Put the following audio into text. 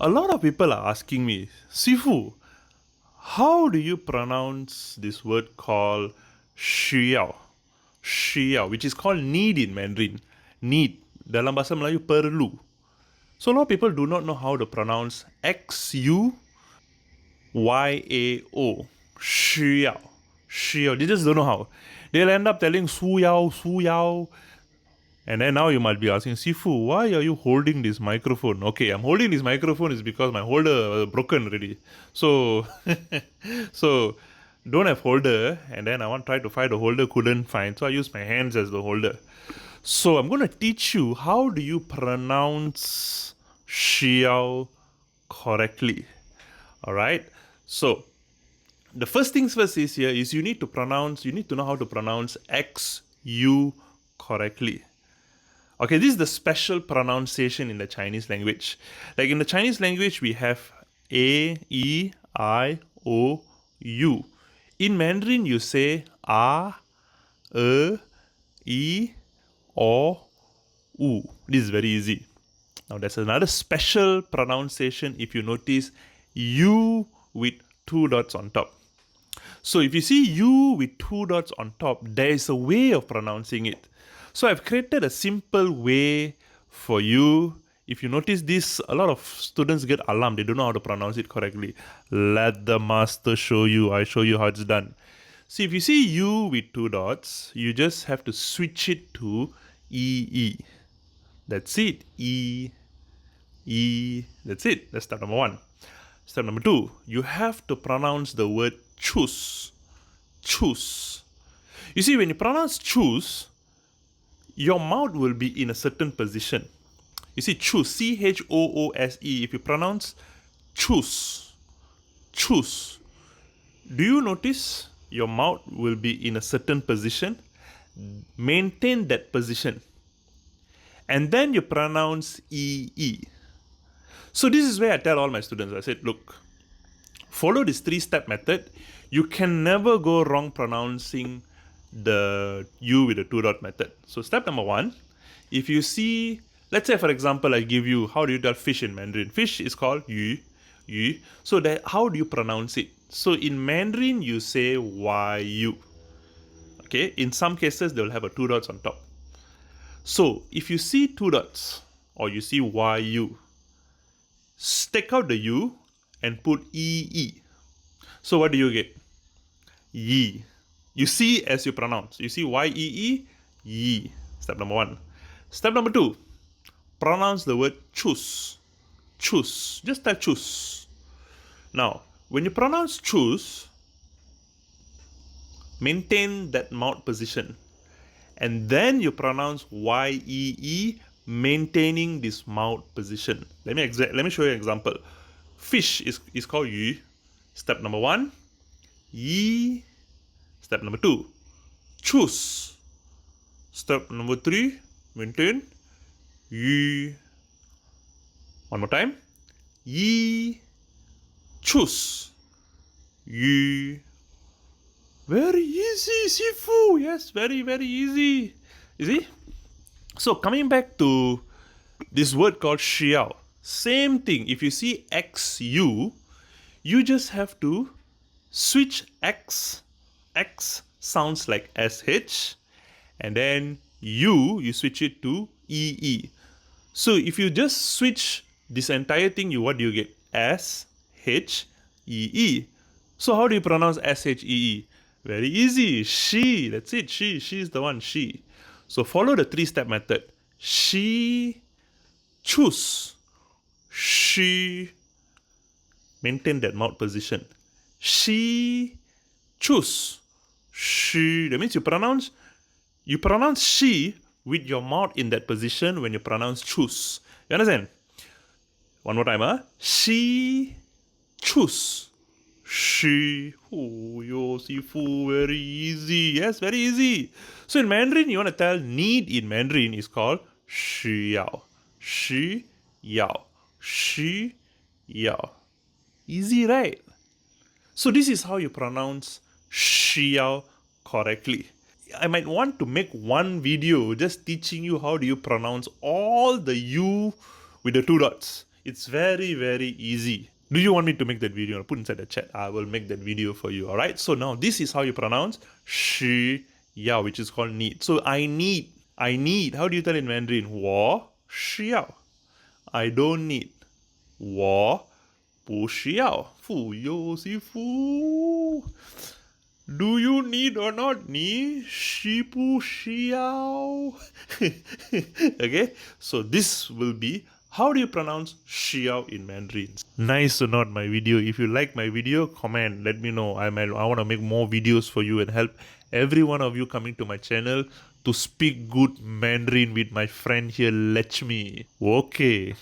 A lot of people are asking me, Sifu, how do you pronounce this word called Xuyao? Xuyao, which is called need in Mandarin. Need. Dalam bahasa Melayu, perlu. So a lot of people do not know how to pronounce Xuyao. Xuyao. Xuyao. They just don't know how. They'll end up telling Suyao, Suyao. And then now you might be asking, Sifu, why are you holding this microphone? Okay, I'm holding this microphone is because my holder broken already. So, so don't have holder. And then I want to try to find the holder, couldn't find. So I use my hands as the holder. So I'm going to teach you how do you pronounce Xiao correctly. All right. So the first things first is here is you need to know how to pronounce XU correctly. Okay, this is the special pronunciation in the Chinese language. Like in the Chinese language, we have A, E, I, O, U. In Mandarin, you say A, E, O, U. This is very easy. Now, there's another special pronunciation if you notice U with two dots on top. So if you see U with two dots on top, there is a way of pronouncing it. So I've created a simple way for you. If you notice this, a lot of students get alarmed. They don't know how to pronounce it correctly. Let the master show you. I show you how it's done. See, if you see U with two dots, you just have to switch it to EE. That's it. E. That's it. That's step number one. Step number two, you have to pronounce the word choose. Choose. You see, when you pronounce choose, your mouth will be in a certain position. You see, choose, C-H-O-O-S-E. If you pronounce choose, choose, do you notice your mouth will be in a certain position? Maintain that position. And then you pronounce E-E. So this is where I tell all my students, I said, look, follow this three-step method. You can never go wrong pronouncing the U with the two-dot method. So step number one, if you see, let's say for example, I give you, how do you tell fish in Mandarin? Fish is called yu. So that, how do you pronounce it? So in Mandarin, you say yu. Okay, in some cases, they will have a two dots on top. So if you see two dots, or you see yu, take out the U and put EE. So what do you get? Yi. You see as you pronounce. You see YEE, Yi. Step number one. Step number two, pronounce the word choose. Choose. Just type choose. Now, when you pronounce choose, maintain that mouth position. And then you pronounce YEE, maintaining this mouth position. Let me show you an example. Fish is called yu. Step number one, yi. Step number two, choose. Step number three, maintain yi. One more time, yi, choose, yi. Very easy, Sifu. Yes, very, very easy. You see? So coming back to this word called Xiao, same thing. If you see XU, you just have to switch X. X sounds like SH, and then you switch it to EE. So if you just switch this entire thing, what do you get? SHEE. So how do you pronounce SHEE? Very easy. She. That's it. She is the one. She. So follow the three-step method. She, choose. She, maintain that mouth position. She, choose. She. That means you pronounce she with your mouth in that position when you pronounce choose. You understand? One more time, huh? She, choose. She. Oh, yo, Sifu, very easy. Yes, very easy. So in Mandarin, you want to tell need in Mandarin is called Xuyao. Xuyao. Xuyao. Easy, right? So this is how you pronounce Xuyao correctly. I might want to make one video just teaching you how do you pronounce all the U with the two dots. It's very, very easy. Do you want me to make that video? Put inside the chat. I will make that video for you. All right. So now this is how you pronounce Xuyao, which is called need. So I need. I need. How do you tell in Mandarin? 我需要. I don't need. 我不需要。富有媳妇。Do you need or not? 你需不需要? Okay, so this will be how do you pronounce Xuyao in Mandarin? Nice or not my video? If you like my video, comment. Let me know. I want to make more videos for you and help every one of you coming to my channel to speak good Mandarin with my friend here, Lechmi. Okay.